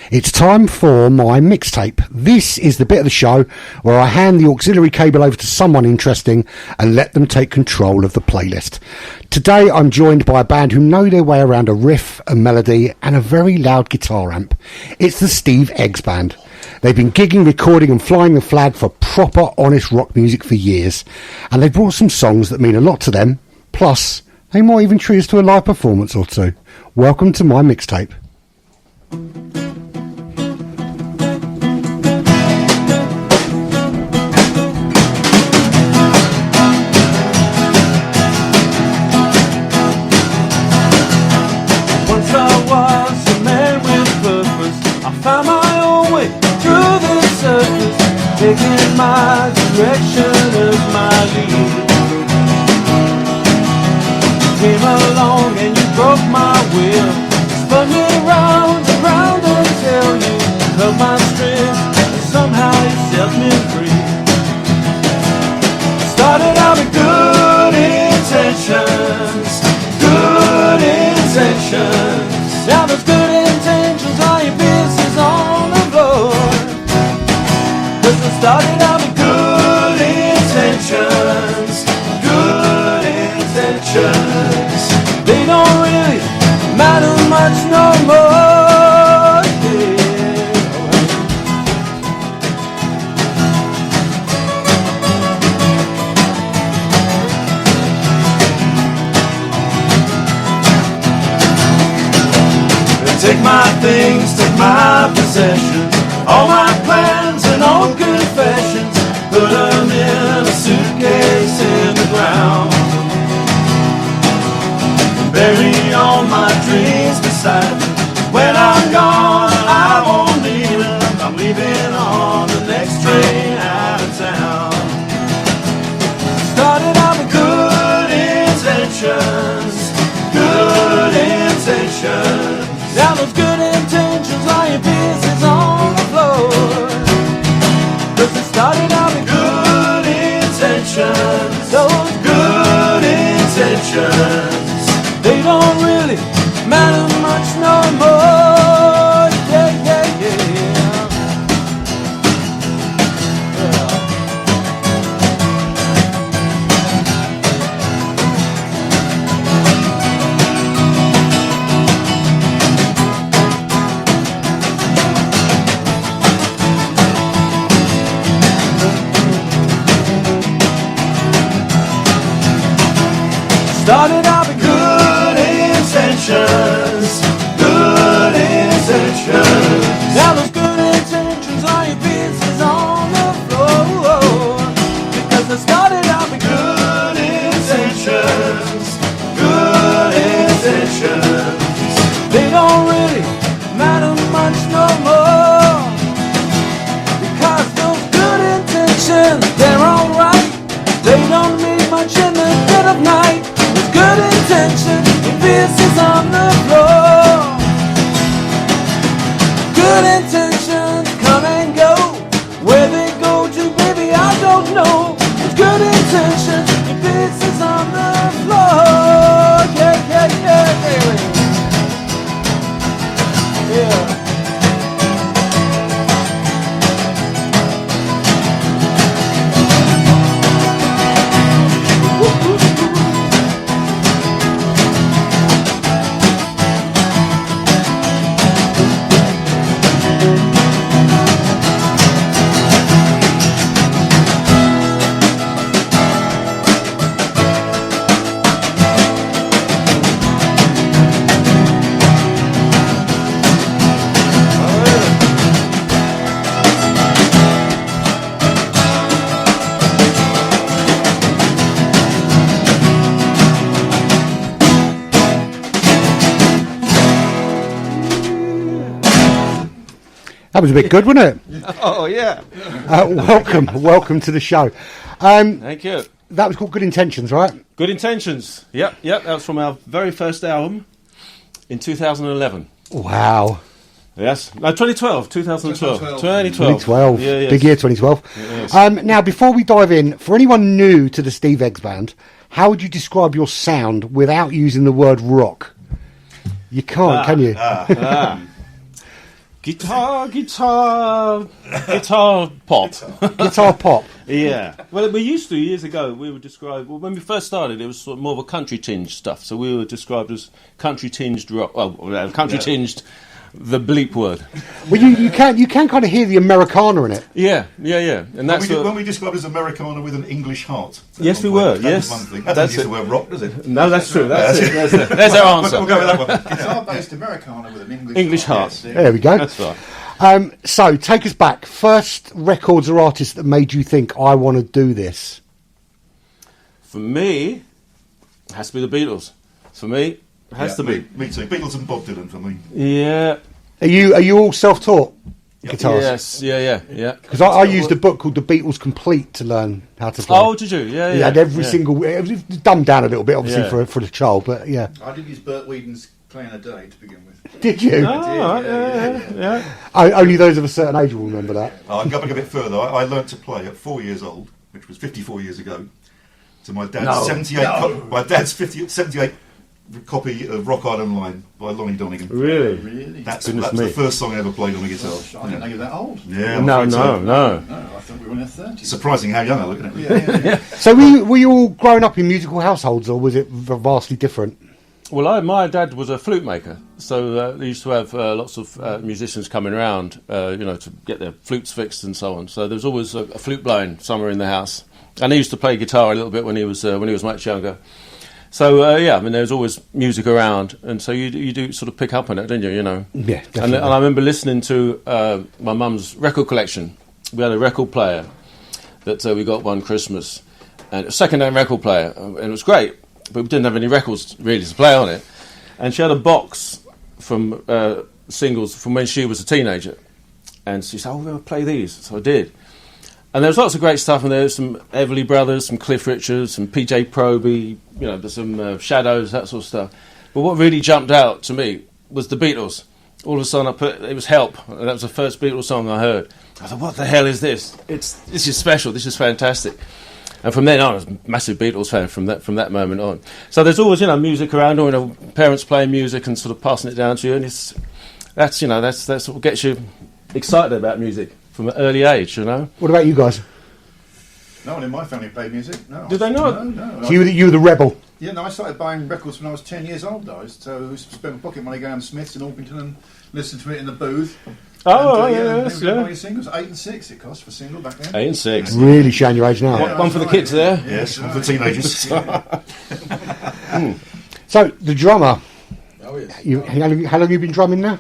It's time for My Mixtape. This is the bit of the show where I hand the auxiliary cable over to someone interesting and let them take control of the playlist. Today I'm joined by a band who know their way around a riff, a melody and a very loud guitar amp. It's the Steve Eggs Band. They've been gigging, recording and flying the flag for proper, honest rock music for years. And they've brought some songs that mean a lot to them. Plus, they might even treat us to a live performance or two. Welcome to My Mixtape. Taking my direction as my lead. Came along and you broke my will. Spun me round and round until you held my strength and somehow you set me free. Started out with good intentions, good intentions. Now those good intentions are your business on the floor. Started out with good intentions, good intentions. They don't really matter much no more. Yeah. Take my things, take my possessions, all my plans and all confessions, put them in a suitcase in the ground. Bury all my dreams beside me. When I'm gone, I won't need them. I'm leaving on the next train out of town. Started out with good intentions, good intentions. Now those good intentions are your business on the floor. Cause it started out with good intentions, those good intentions. They don't really matter much no more. Yeah, yeah, yeah. Started out with good intentions, good intentions. Now those good intentions are your business on the floor. Because I started out with good intentions, good intentions. They don't really matter much no more. Because those good intentions, they're alright. They don't mean much in the dead of night. Good intention, your business on the floor. Good intentions come and go. Where they go to, baby, I don't know. It's good intention, your business on the floor. Yeah, yeah, yeah, baby. Yeah. That was a bit good, wasn't it? Oh, yeah. Welcome to the show. Thank you. That was called Good Intentions, right? Good Intentions. Yep. That was from our very first album in 2011. Wow. Yes. No, 2012. 2012. Yeah, yes. Big year, 2012. Yes. Now, before we dive in, for anyone new to the Steve Eggs Band, how would you describe your sound without using the word rock? You can't, can you? Guitar pop. Guitar pop. Yeah. Well, we used to years ago. We were described. Well, when we first started, it was sort of more of a country tinged stuff. So we were described as country tinged rock. Well, country tinged. The bleep word. Well, you can kind of hear the Americana in it. Yeah. And that's when we described as Americana with an English heart. Yes, we were. Yes, one thing. That doesn't use the word rock, does it? No, that's true. That's it. There's our answer. We'll go with that one. Guitar-based Americana with an English heart. Yes, there we go. That's right. So take us back. First records or artists that made you think I want to do this. For me, it has to be the Beatles. For me. It has to be. Me too. Beatles and Bob Dylan for me. Yeah. Are you all self-taught guitars? Yes. Yeah. Because I used a book called The Beatles Complete to learn how to play. Oh, did you? Yeah. It had every single. It was dumbed down a little bit, obviously, for the child, but yeah. I did use Burt Whedon's Playing a Day to begin with. Did you? Yeah. Only those of a certain age will remember that. I'm going a bit further. I learnt to play at 4 years old, which was 54 years ago. To my dad's 78. My dad's 78. Copy of Rock Island Line by Lonnie Donegan. Really? That's the first song I ever played on a guitar. I didn't know you were that old. Yeah. No. I thought we were in our 30s. Surprising how young I look at it. Yeah. So were you all growing up in musical households, or was it vastly different? Well, my dad was a flute maker, so they used to have lots of musicians coming around, to get their flutes fixed and so on. So there was always a flute blowing somewhere in the house, and he used to play guitar a little bit when he was much younger. So there's always music around, and so you do sort of pick up on it, don't you? Yeah, definitely. And I remember listening to my mum's record collection. We had a record player that we got one Christmas, and a second-hand record player, and it was great, but we didn't have any records really to play on it. And she had a box from singles from when she was a teenager, and she said, we'll play these. So I did. And there was lots of great stuff, and there was some Everly Brothers, some Cliff Richards, some PJ Proby, there's some Shadows, that sort of stuff. But what really jumped out to me was the Beatles. All of a sudden it was Help, and that was the first Beatles song I heard. I thought, what the hell is this? This is special, this is fantastic. And from then on, I was a massive Beatles fan from that moment on. So there's always, music around, or parents playing music and sort of passing it down to you, and that's what gets you excited about music from an early age, What about you guys? No one in my family played music. No. Did they not? No. So you were the rebel. Yeah, no, I started buying records when I was 10 years old, though. So I spent my pocket money going to Smith's in Orpington and listened to it in the booth. That's good. Singles, 8 and 6 it cost for single back then. 8 and 6. Really showing your age now. Yeah, one for the kids there. Yes, one for teenagers. So, the drummer. Oh, yes. How long have you been drumming now?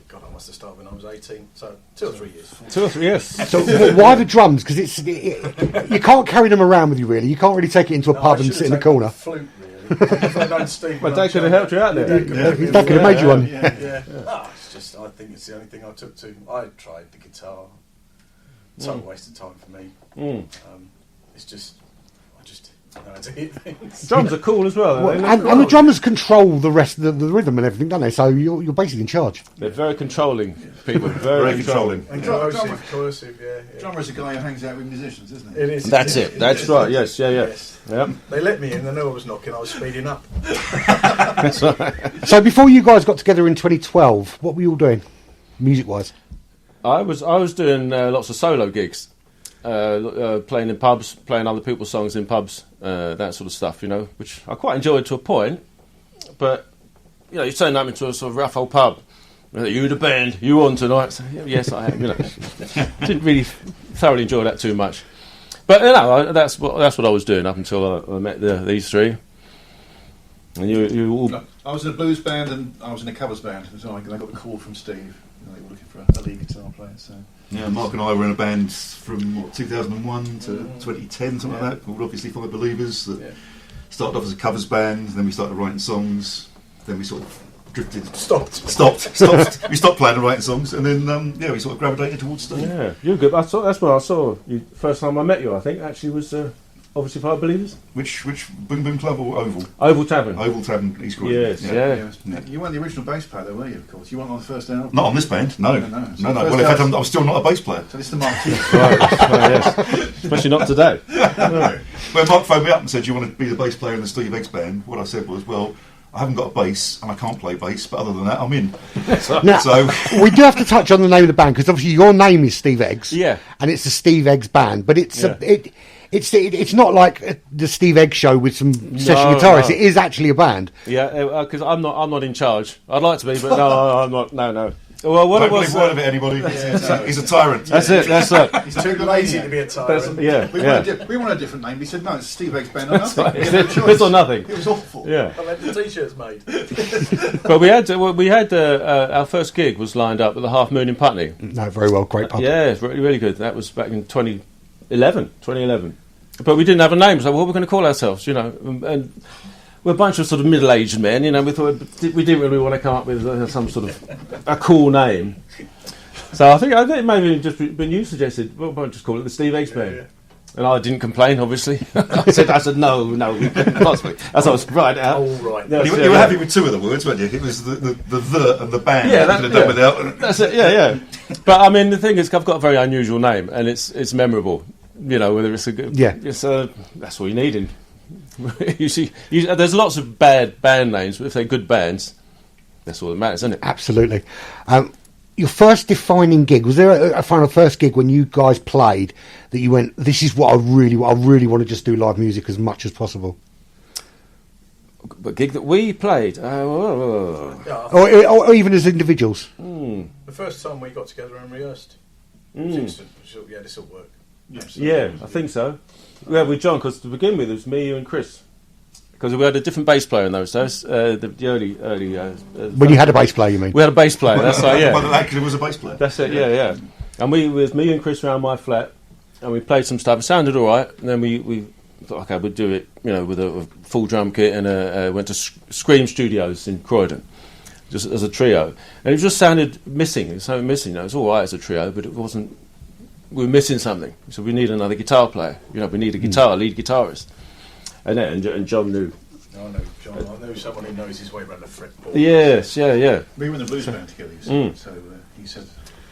God, I must have started when I was 18. So 2 or 3 years. 2 or 3 years. So why the drums? Because you can't carry them around with you, really. You can't really take it into a pub and sit in the corner. Flute, really. But they could have helped you out there. That could have made you one. Yeah. It's just, I think it's the only thing I took to. I tried the guitar. Total waste of time for me. It's just, I just know how to hit things. Drums are cool as well. And the drummers control the rest of the rhythm and everything, don't they? So you're basically in charge. They're very controlling people. Very controlling. And coercive, yeah. Drummer is a guy who hangs out with musicians, isn't he? It is. That's it. That's right. Yes. Yes. Yep. They let me in. They knew I was knocking. I was speeding up. That's right. So before you guys got together in 2012, what were you all doing, music-wise? I was doing lots of solo gigs, playing in pubs, playing other people's songs in pubs, that sort of stuff, which I quite enjoyed to a point. But you turn up into a sort of rough old pub. You the band, you on tonight? So, yes, I am. Didn't really thoroughly enjoy that too much. But that's what I was doing up until I met these three. And you all. I was in a blues band and I was in a covers band. So I got the call from Steve. They were looking for a lead guitar player. So Yeah, Mark and I were in a band from 2001 to 2010, something like that, called Obviously Five Believers. That started off as a covers band, then we started writing songs, then we sort of drifted. Stopped. We stopped playing and writing songs, and then we sort of gravitated towards Steve. Yeah, you're good. That's when I saw you. First time I met you, I think, actually was Obviously Five Believers. Which Boom Boom Club or Oval? Oval Tavern. Oval Tavern, East Croydon. Yes, yeah. You weren't the original bass player, though, were you? Of course, you weren't on the first album. Not on this band, no. No. No. Well, in fact, I'm still not a bass player. So this is the marquee. Right, yes. Especially not today. When Mark phoned me up and said, "Do you want to be the bass player in the Steve Eggs band?" What I said was, "Well, I haven't got a bass and I can't play bass, but other than that, I'm in. Now, So we do have to touch on the name of the band because obviously your name is Steve Eggs, Yeah. and it's the Steve Eggs band, but it's Yeah. it's not like the Steve Eggs show with some session No, guitarists. no. It is actually a band. Yeah, because I'm not in charge. I'd like to be, but no, I'm not. No. Well, what don't it was. believe a word of it, anybody. He's a tyrant. That's it. That's it. He's too lazy to be a tyrant. Yeah, We, yeah. we want a different name. He said, no, it's Steve Eggs Band or nothing. right. We had no choice. It's or nothing. It was awful. Yeah. I've had the t-shirts made. But we had our first gig was lined up at the Half Moon in Putney. No, very well, great pub. Yeah, it's really, really good. That was back in 2011. But we didn't have a name, so what were we going to call ourselves, you know? And we're a bunch of sort of middle-aged men, you know. We thought we didn't really want to come up with some sort of a cool name. So I think maybe just when you suggested, well, why don't just call it the Steve Eggs Band? Yeah. And I didn't complain, obviously. I said no, we couldn't possibly. As I was right out. All right. Yeah, You were happy with two of the words, weren't you? It was the and the band. Yeah, that could have done without. That's it. Yeah. But I mean, the thing is, I've got a very unusual name, and it's memorable. You know, whether it's a good. Yeah. That's all you need. In you see, there's lots of bad band names, but if they're good bands, that's all that matters, isn't it? Absolutely. Your first defining gig, was there a final first gig when you guys played that you went, this is what I really want to just do live music as much as possible? But gig that we played, Yeah, Or even as individuals? the first time we got together and rehearsed, it was instant. Yeah, this will work. yeah, I think so. Yeah, with John, because to begin with, it was me, you, and Chris. Because we had a different bass player in those days. The early. When you had a bass player, you mean? We had a bass player. That's right. Well, Yeah, actually, was a bass player. that's it. Yeah. And we with me and Chris around my flat, and we played some stuff. It sounded all right. And then we thought, okay, we'd do it, you know, with a full drum kit, and went to Scream Studios in Croydon, just as a trio. And it just sounded missing. It sounded missing. You know, it was all right as a trio, but it wasn't. We were missing something. So we need another guitar player. You know, we need a lead guitarist. And John knew. I know John. I know someone who knows his way around the fretboard. Yes, yeah. We were in the blues band together, you see, so he said...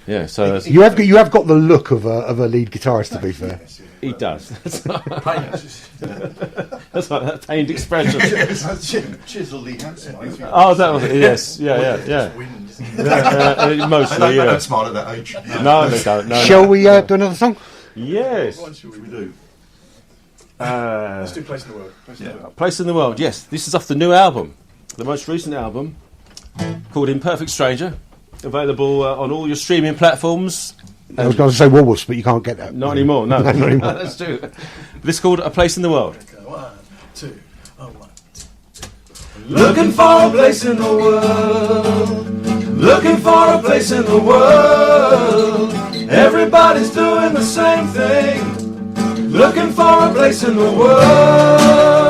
Yeah, so You have got the look of a lead guitarist, to be fair. he does. Paint. That's like that pained expression. Chiselly handsome. Oh, that was it. Yes, yeah. Just wind. Mostly, They yeah. don't smile at that age. No, they don't. No, Shall we do another song? Yes. What should we do? Let's do Place in the World. Place in the World. Yes, this is off the new album, the most recent album, called Imperfect Stranger, available on all your streaming platforms. I was going to say Woolworths, but you can't get that. Not anymore. No, Not anymore. Let's do it. This is called A Place in the World. Okay, 1, 2, 1, 2. Looking for a place in the world. Looking for a place in the world. Everybody's doing the same thing. Looking for a place in the world.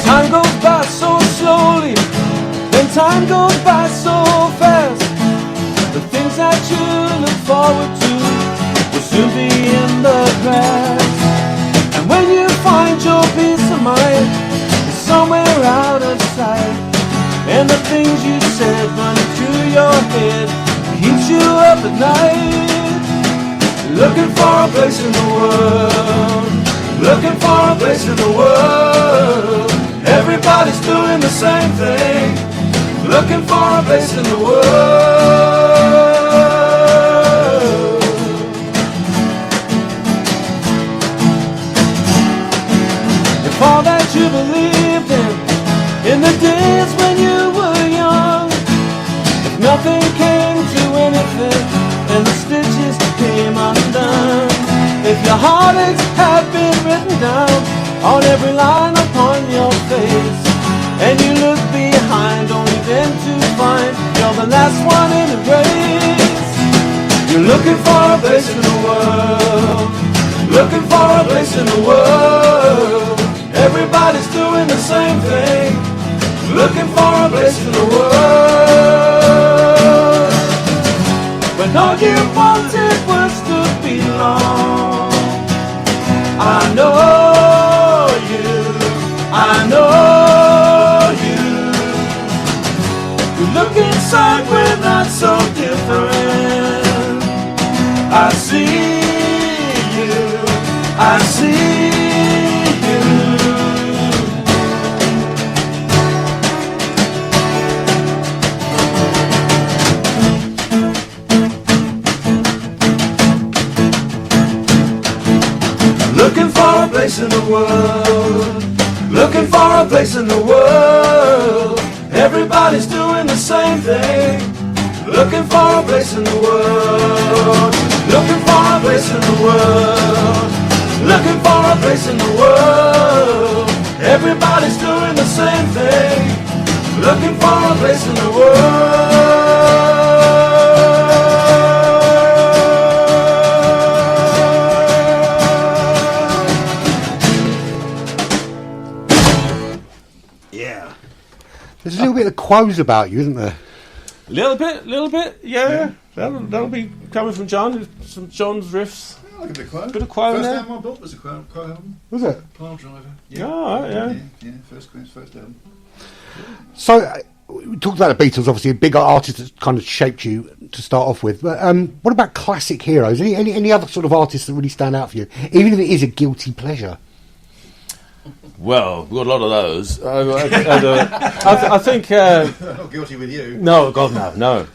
Time goes by so slowly, then time goes by so fast. The things that you look forward to will soon be in the past. And when you find your peace of mind, it's somewhere out of sight. And the things you said running through your head keeps you up at night. Looking for a place in the world. Looking for a place in the world. Everybody's doing the same thing. Looking for a place in the world. If all that you believed in the days when you were young, if nothing came to anything and the stitches came undone, if your heartaches had been written down on every line upon your face, and you look behind only then to find you're the last one in the race. You're looking for a place in the world. Looking for a place in the world. Everybody's doing the same thing. Looking for a place in the world. When all you wanted was to belong. I know you. We look inside, we're not so different. I see you, I see you. Looking for a place in the world, looking for a place in the world. Everybody's doing the same thing. Looking for a place in the world, looking for a place in the world, looking for a place in the world. Everybody's doing the same thing. Looking for a place in the world. There's a little bit of quos about you, isn't there? Little bit, yeah. That'll be coming from John. Some John's riffs. Oh, look at the quote. Bit of quo in First there. album I bought was a quote album. Was it? Pile Driver. Oh, yeah. Yeah, first album. So, we talked about the Beatles, obviously a big artist that kind of shaped you to start off with. But what about classic heroes? Any other sort of artists that really stand out for you, even if it is a guilty pleasure? Well, we've got a lot of those. I think... I'm not guilty with you. No, God, no.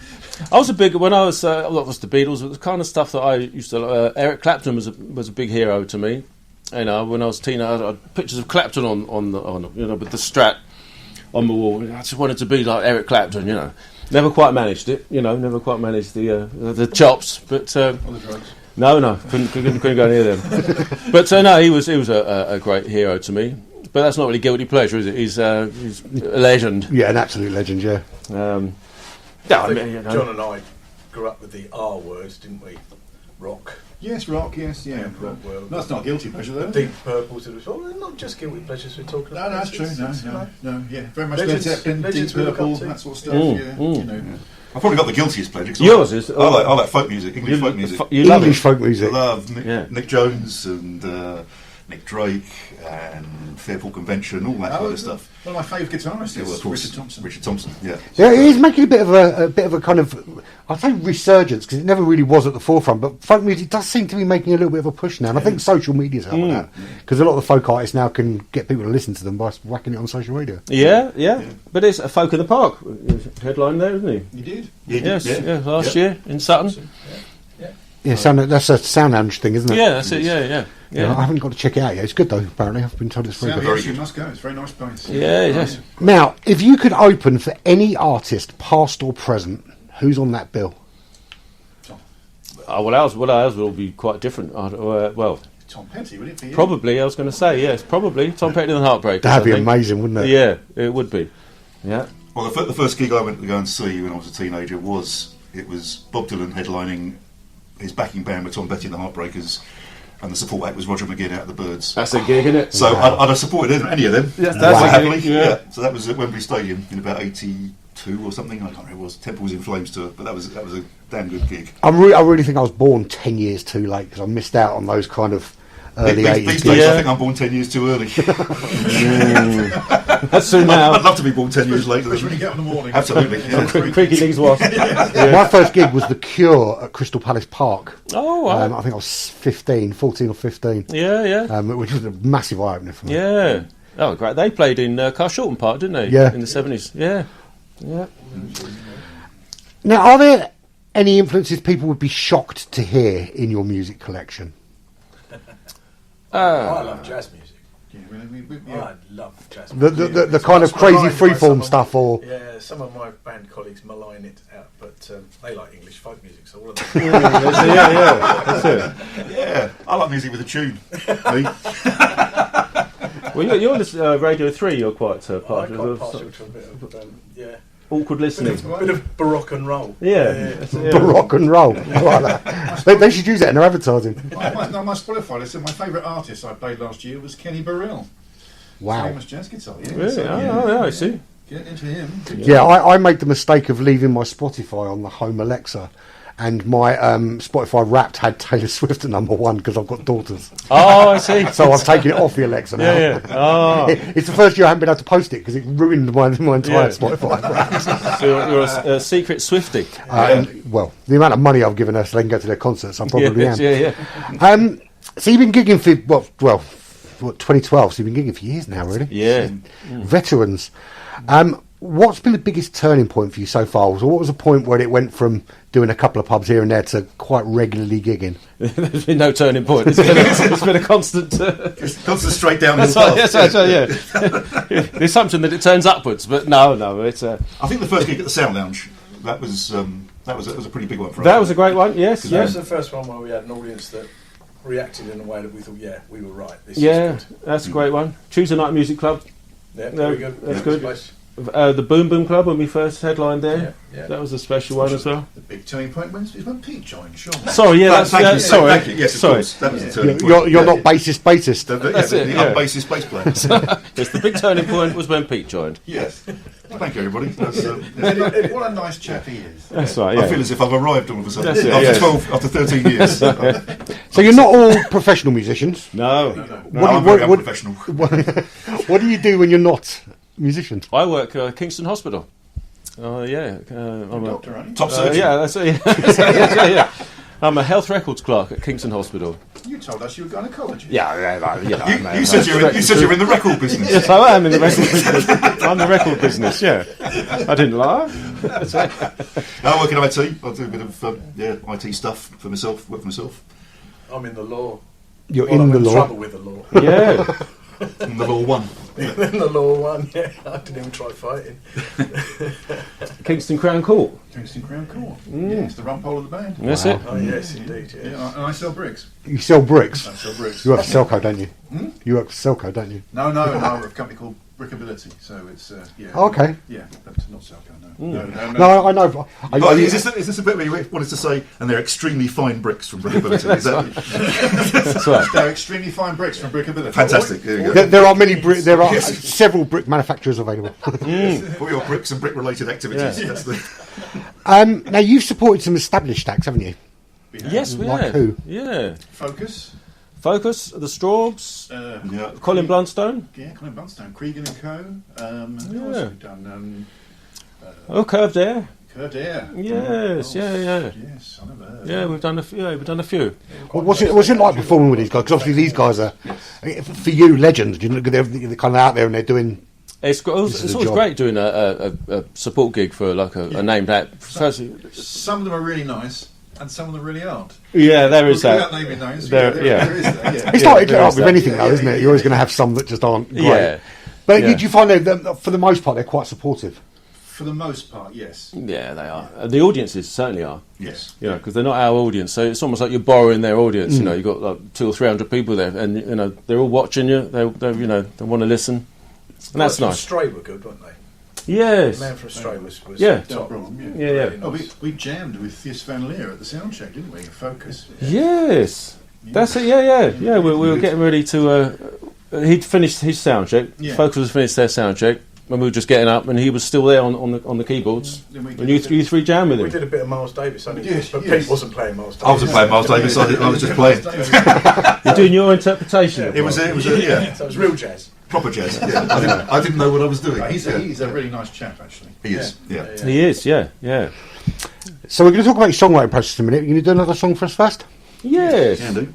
I was a big... When I was... that was the Beatles. It was the kind of stuff that I used to... Eric Clapton was a big hero to me. You know, when I was a teenager, I had pictures of Clapton on with the Strat on the wall. I just wanted to be like Eric Clapton, you know. Never quite managed it, never quite managed the chops, but... Or the drugs. No, couldn't go near them. But no, he was a great hero to me. But that's not really guilty pleasure, is it? He's a legend. Yeah, an absolute legend, yeah. Yeah, I think John and I grew up with the R words, didn't we? Rock. Yes, rock, yes, yeah. Rock world. That's not guilty pleasure, though. Deep Purple sort of. Oh, they're not just guilty pleasures we're talking No, about. that's true. No, yeah. Very much Led Legends- Zeppelin, Deep legends we look Purple, up to. that sort of stuff, yeah. I've probably got the guiltiest pleasure. 'Cause Yours is... I like folk music, English folk music. You love English it. folk I music. love Nick Jones and Nick Drake and Fairport Convention, all that kind of stuff. One of my favourite guitarists Yeah, well, is of course, Richard Thompson. yeah. Yeah, it is making a bit of a kind of, I'd say resurgence, because it never really was at the forefront, but folk music does seem to be making a little bit of a push now, and I think social media's helping that, because a lot of the folk artists now can get people to listen to them by whacking it on social media. Yeah. But it's a Folk in the Park headline there, isn't he? You did? Yes, last year in Sutton. Yeah, that's a Sound Lounge thing, isn't it? Yeah, that's it, yeah. I haven't got to check it out yet. It's good though, apparently. I've been told it's very Sound, good. yes, you must go. It's a very nice place. Yeah, yes. Now, if you could open for any artist, past or present, who's on that bill? Well, ours will be quite different. Well, Tom Petty, would it be? probably, I was going to say, yes, probably. Tom Petty and the Heartbreakers. That'd be I think. amazing, wouldn't it? Yeah, it would be. Yeah. Well, the first gig I went to go and see when I was a teenager was Bob Dylan headlining his backing band with Tom Petty and the Heartbreakers, and the support act was Roger McGinn out of the Birds. That's a gig, isn't it? So I'd have supported any of them. Yes, that's quite a happily. gig, yeah. So that was at Wembley Stadium in about 82 or something. I can't remember. It was Temple was in Flames tour, but that was a damn good gig. I really think I was born 10 years too late, because I missed out on those kind of early 80s. These days, Yeah. I think I'm born 10 years too early. That's soon now. I'd love to be born 10 years later. Especially when you get up in the morning. Absolutely. Yeah. Creaky knees was. My first gig was The Cure at Crystal Palace Park. Oh, wow. I think I was 14 or 15, Yeah. which was a massive eye-opener for me. Yeah. Oh, great. They played in Carshalton Park, didn't they? Yeah. In the 70s. Yeah. Now, are there any influences people would be shocked to hear in your music collection? I love jazz music. Yeah, I love jazz music. The kind of crazy Maligned by some freeform of- stuff, or Yeah, some of my band colleagues malign it out, but they like English folk music, so all of them. Yeah. That's it. Yeah. I like music with a tune. Me. Well, you're on Radio 3, you're quite I part quite of partial to a bit of awkward listening. bit of baroque and roll. Yeah. rock and roll. I like that. They should use that in their advertising. my Spotify list, my favourite artist I played last year was Kenny Burrell. Wow. Famous jazz guitar, yeah. Really? So, Yeah, I see. Get into him. Yeah, I made the mistake of leaving my Spotify on the home Alexa, and my Spotify Wrapped had Taylor Swift at number 1 because I've got daughters. Oh, I see. So I've taken it off the Alexa now. Yeah. Oh. It's the first year I haven't been able to post it because it ruined my entire Spotify Wrapped. So you're a secret Swiftie. Well, the amount of money I've given her so they can go to their concerts, I probably am. Yeah. So you've been gigging for, what, 2012, so you've been gigging for years now, really? Yeah. Veterans. What's been the biggest turning point for you so far? So what was the point where it went from doing a couple of pubs here and there to quite regularly gigging? There's been no turning point. It's been a constant... Constant straight down. That's right, yes, yeah. The assumption that it turns upwards, but no, it's... I think the first gig at the Sound Lounge, that was a pretty big one for us. That was a great one, yes. That was the first one where we had an audience that reacted in a way that we thought, yeah, we were right. This is good. That's a great one. Tuesday Night Music Club. Yeah, very good. That's Yeah, good. place. The Boom Boom Club when we first headlined there. Yeah. That was a special one as well. The big turning point is when Pete joined, sure. Sorry, yeah, Thank you. sorry. Thank you. Yes, of course. That was the turning point. You're not bassist. That's it, The yeah. unbassist bass player. Yes, the big turning point was when Pete joined. Yes. Thank you, everybody. What a nice chap he is. That's right, I yeah. feel as if I've arrived all of a sudden. That's it, After 13 years. So you're not all professional musicians. No. I'm very unprofessional. What do you do when you're not musicians? I work at Kingston Hospital. Yeah. I'm a Doctor, aren't you? Top surgeon. yeah, that's it. Yeah. I'm a health records clerk at Kingston Hospital. You told us you were gynaecology. You said you're in the record business. Yes, I am in the record business. I'm the record business, yeah. I didn't lie. I work in IT. I do a bit of IT stuff for myself, work for myself. I'm in the law. You're I'm in the law. trouble with the law. Yeah. I'm the law one. In the law one, yeah. I didn't even try fighting. Kingston Crown Court. Kingston Crown Court. Yes, the rumpole of the band. That's it. Oh, yes, indeed, yeah. Yeah, and I sell bricks. You sell bricks. I sell bricks. You work for Selco, don't you? You work for Selco, don't you? No, I work for a company called Brickability. So it's yeah. Okay. Yeah, but not Selco. No. No, I know. Is this a bit where you wanted to say, and they're extremely fine bricks from Brickability? Is that That's right. They're extremely fine bricks from Brickability. fantastic? There you go. There are several brick manufacturers available. For your bricks and brick-related activities. Yeah. That's the, Now you've supported some established acts, haven't you? Yes, we Like have. who? Yeah. Focus. Focus, the Straubs, yeah. Colin Blunstone. Yeah, Colin Blunstone, Cregan and Co. Who else have we done? Curved Air. Curved Air. Yes, yeah. Yes, son of a. Yeah, we've done a few. What's it like performing with these guys? Because obviously these guys are, for you, legends. You know, they're kind of out there and they're doing. It's This is it's a always job. great doing a support gig for like a named act. Some of them are really nice, and some of them really aren't. Yeah, there is Without that. naming names, There- yeah. there is that. Yeah. It's Yeah, like there is with that. anything, though, isn't it? You're always going to have some that just aren't great. Yeah. But Yeah. do you find that for the most part they're quite supportive? For the most part, yes. Yeah, they are. The audiences certainly are. Yes. You know, because they're not our audience, so it's almost like you're borrowing their audience. You know, you've got like 200 or 300 people there, and you know they're all watching you. They want to listen, and that's nice. Stray were good, weren't they? Yes. Man from Stray was Yeah. top. Problem, Yeah. Really Oh, nice. we jammed with Thierse Van Leer at the sound check, didn't we? Focus. Yes. That's it. Yeah. We were getting ready to. He'd finished his sound check. Yeah. Focus was finished their sound check when we were just getting up, and he was still there on the keyboards. Then we And you three jammed with We him. did a bit of Miles Davis, I think, Yes, but yes. Pete wasn't playing Miles Davis. I wasn't playing Miles Davis. I was just playing. You're doing your interpretation. of It was Miles. yeah, So it was real jazz. proper jazz. Yeah. I didn't know what I was doing. He's a really nice chap, actually. He is. Yeah. He is. Yeah. So we're going to talk about your songwriting process in a minute. You're going to do another song for us first? Yes. Can do.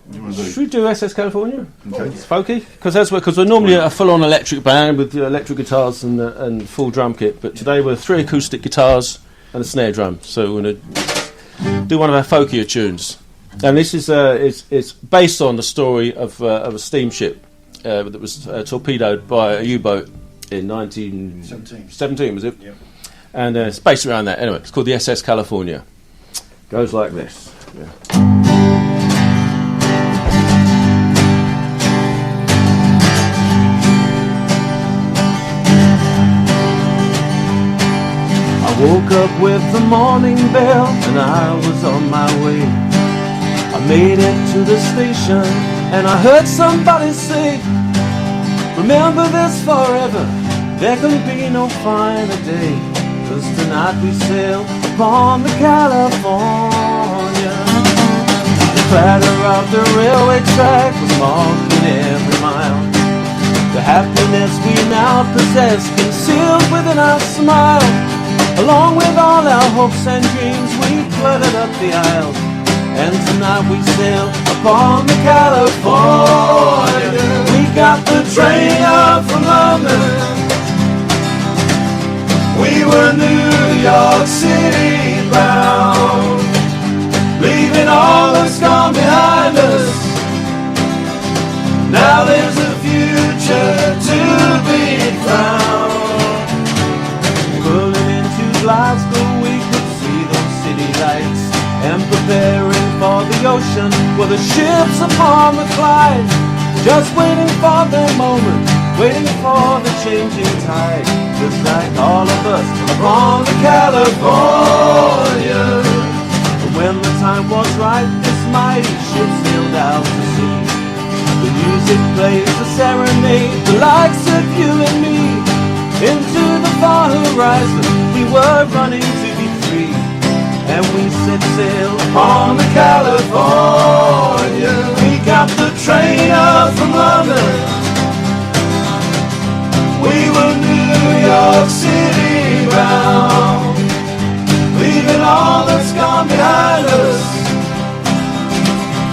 What do you want to Should do? we do SS California? Okay. It's folky because we're normally a full-on electric band with electric guitars and full drum kit, but today we're 3 acoustic guitars and a snare drum. So we're going to do one of our folkier tunes, and this is it's based on the story of a steamship that was torpedoed by a U-boat in 1917. Was it? Yep. And it's based around that. Anyway, it's called the SS California. Goes like this. Yeah. I woke up with the morning bell and I was on my way. I made it to the station and I heard somebody say, remember this forever, there can be no finer day. 'cause tonight we sail upon the California. The clatter of the railway track was marking every mile. The happiness we now possess concealed within our smile. Along with all our hopes and dreams we flooded up the aisles. And tonight we sail upon the California. We got the train up from London. We were New York City bound, leaving all that's gone behind us. Now there's a future to be found. Pulling into Glasgow we could see those city lights, and preparing for the ocean were the ships upon the Clyde, just waiting for their moment, waiting for the changing tide, just like all of us upon the California. And when the time was right, this mighty ship sailed out to sea. The music plays a serenade, the likes of you and me. Into the far horizon we were running to be free. And we set sail upon the California. We got the train up from London. We were New York City bound, leaving all that's gone behind us.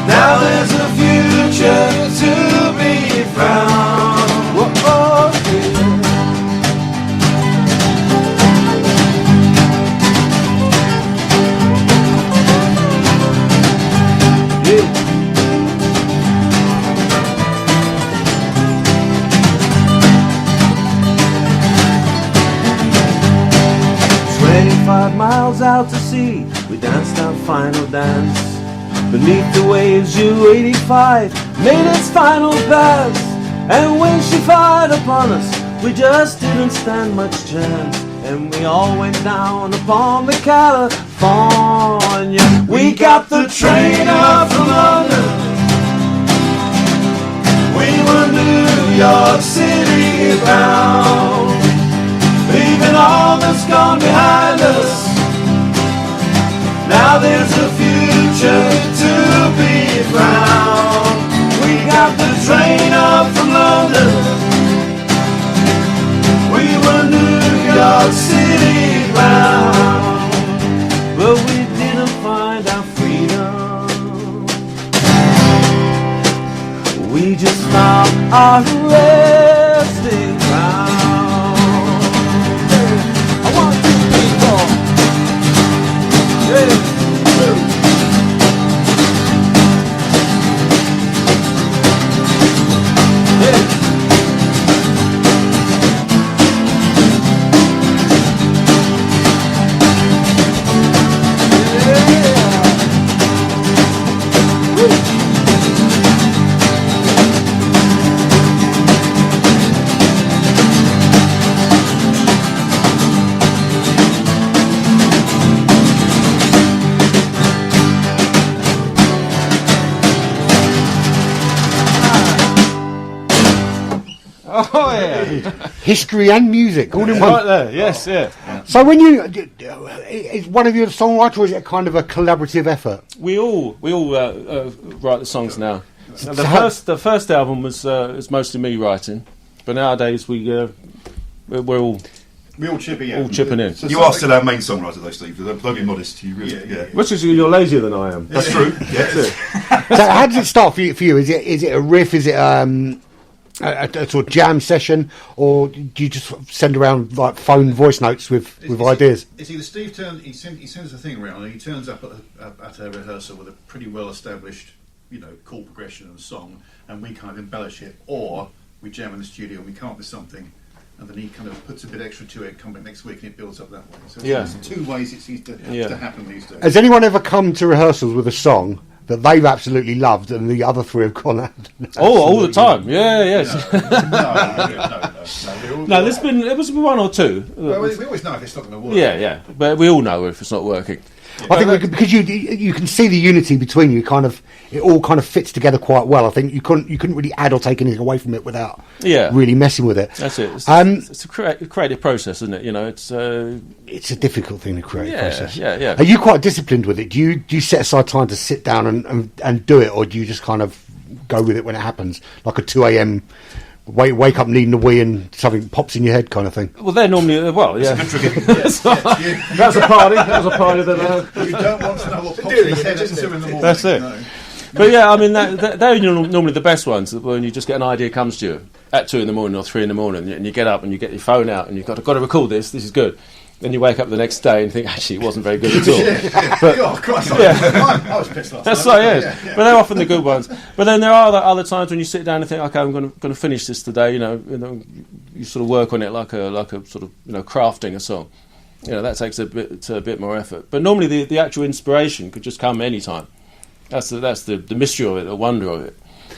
Now there's a future to be found. Whoa, yeah. Yeah. 25 miles out to sea, we danced our final dance. Beneath the waves, U-85 made its final pass. And when she fired upon us, we just didn't stand much chance. And we all went down upon the California. We got the train up from London. We were New York City bound, leaving all that's gone behind us. Now there's a future to be found. We got the train up from London. We were New York City bound, but we didn't find our freedom. We just found our resting ground. I want you people. Yeah. Oh yeah, History and music, all in one. right there. Yes, yeah. So when you, is one of you a songwriter, or is it kind of a collaborative effort? We all write the songs now. And the first album was mostly me writing, but nowadays we're all chipping in. all chipping in. You are still our main songwriter, though, Steve. Don't be modest. You really, yeah. Which is you're lazier than I am. That's true. Yes. So how does it start for you? Is it a riff? Is it a sort of jam session, or do you just send around like phone voice notes with ideas? It's either Steve he sends the thing around and he turns up at a rehearsal with a pretty well established, chord progression of a song, and we kind of embellish it, or we jam in the studio and we come up with something, and then he kind of puts a bit extra to it, come back next week and it builds up that way. So it's two ways it seems to happen these days. Has anyone ever come to rehearsals with a song that they've absolutely loved and the other three have gone out? All the time. Yeah, yes. No. No, it was one or two. Well, we always know if it's not going to work. Yeah, but we all know if it's not working. I think because you can see the unity between you, kind of it all kind of fits together quite well. I think you couldn't really add or take anything away from it without really messing with it. That's it. It's a creative process, isn't it? You know, it's a difficult thing to create a process. Yeah. Are you quite disciplined with it? Do you set aside time to sit down and do it, or do you just kind of go with it when it happens, like a 2 a.m. wake up needing a wee and something pops in your head kind of thing? Well, they're normally That's a party. That was a party that. You don't want to know what pops in your head at 2 in the morning. That's it. No. But yeah, I mean, they're normally the best ones. When you just get an idea comes to you at 2 in the morning or 3 in the morning, and you get up and you get your phone out and you've got to record this. This is good. Then you wake up the next day and think, actually, it wasn't very good at all. But, oh, Christ, I was pissed last That's night. right, yes. But they're often the good ones. But then there are other times when you sit down and think, okay, I'm going to finish this today. You know, you sort of work on it like a sort of crafting a song. You know, that takes a bit more effort. But normally the actual inspiration could just come any time. That's the mystery of it, the wonder of it.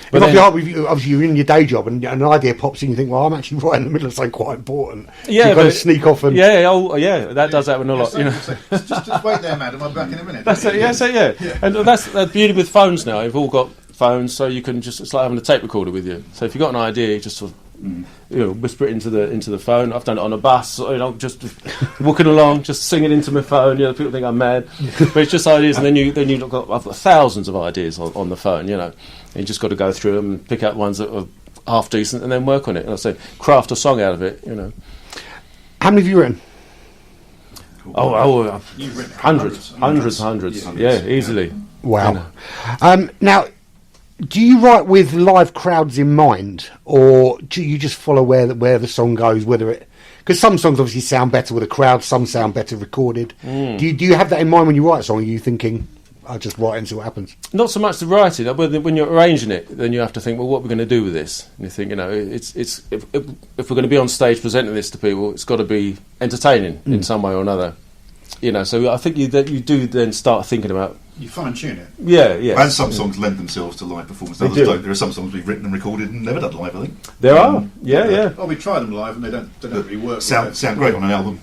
But obviously you're in your day job and an idea pops in, you think, well, I'm actually right in the middle of something quite important. Yeah, so you've got to sneak off and... that does happen a lot. So, you know. just wait there, madam, I'm back in a minute. That's it, yeah. And that's the beauty with phones now. You've all got phones, so you can just, it's like having a tape recorder with you. So if you've got an idea, you just sort of whisper it into the phone. I've done it on a bus, just walking along, just singing into my phone. People think I'm mad, but it's just ideas. And then I've got thousands of ideas on the phone. And you just got to go through them and pick out ones that are half decent and then work on it. And I say craft a song out of it. How many have you written? You've written hundreds. Yeah, easily. Wow. Now, do you write with live crowds in mind, or do you just follow where the song goes? Because some songs obviously sound better with a crowd, some sound better recorded. Do you have that in mind when you write a song? Are you thinking, I'll just write it and see what happens? Not so much the writing. When you're arranging it, then you have to think, well, what are we going to do with this? And you think, it's if we're going to be on stage presenting this to people, it's got to be entertaining in some way or another. So I think you do then start thinking about. You fine tune it. Yeah. And some songs lend themselves to live performance. Others don't. There are some songs we've written and recorded and never done live, I think. There are. Yeah. Oh, we try them live and they don't really work. Sound great on an album,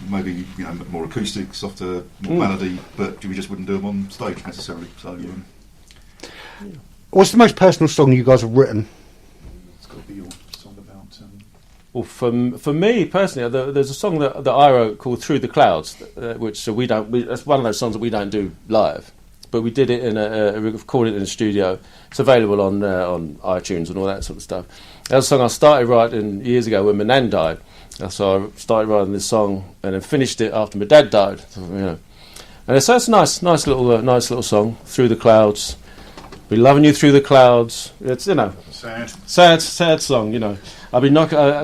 maybe more acoustic, softer, more melody, but we just wouldn't do them on stage necessarily. So What's the most personal song you guys have written? It's got to be your song about... Well, for me personally, there's a song that I wrote called "Through the Clouds," which that's one of those songs that we don't do live, but we did it we recorded it in a studio. It's available on iTunes and all that sort of stuff. That's a song I started writing years ago when my nan died. So I started writing this song and then finished it after my dad died. And so it's a nice little song. "Through the Clouds, be loving you through the clouds." It's sad song. I'll be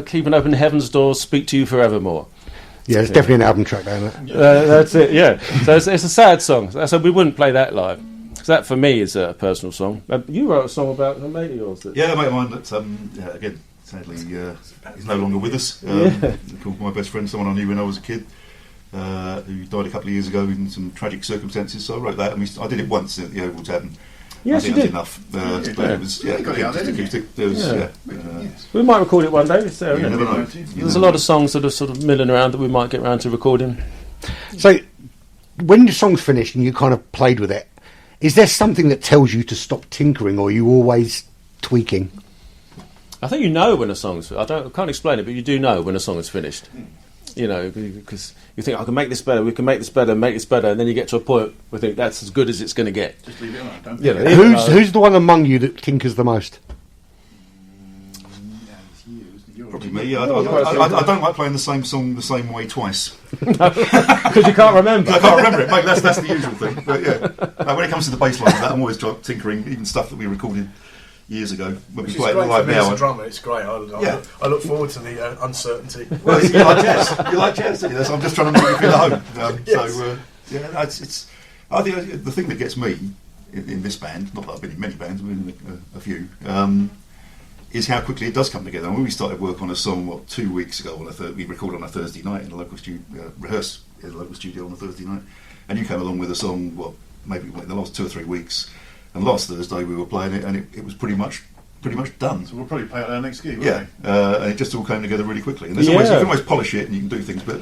keeping open heaven's doors, speak to you forevermore. Yeah, it's definitely an album track, isn't it? That's it, yeah. So it's a sad song. So we wouldn't play that live. Because that, for me, is a personal song. You wrote a song about a mate of yours. Yeah, a mate of mine that, again, sadly, is no longer with us. Called my best friend, someone I knew when I was a kid, who died a couple of years ago in some tragic circumstances. So I wrote that, and I did it once at the Oval Tavern. Yes, I think you that's did. enough. But it was, acoustic. We might record it one day. It's there, you never know. There's a lot of songs that are sort of milling around that we might get around to recording. So, when your song's finished and you kind of played with it, is there something that tells you to stop tinkering, or are you always tweaking? I think when a song's... I can't explain it, but you do know when a song is finished. Because you think, I can make this better, we can make this better, and then you get to a point where you think that's as good as it's going to get. Just leave it alone, don't Who's the one among you that tinkers the most? Probably me. I don't like playing the same song the same way twice. Because you can't remember. I can't remember it, mate. That's the usual thing. But yeah, when it comes to the bass line of that, I'm always tinkering, even stuff that we recorded years ago when we play it live now. As a drummer, it's great. I look forward to the uncertainty. Well, you like jazz. You like jazz, don't you? I'm just trying to make you feel at home. Yes. So I think the thing that gets me in this band, not that I've been in many bands, I've been in a few, is how quickly it does come together. When we started work on a song 2 weeks ago, we recorded on a Thursday night in a local studio, rehearse in a local studio on a Thursday night, and you came along with a song maybe in the last 2 or 3 weeks. And last Thursday we were playing it, and it was pretty much pretty much done. So we'll probably play at our next gig, won't Yeah, and it just all came together really quickly. And there's always, you can always polish it and you can do things, but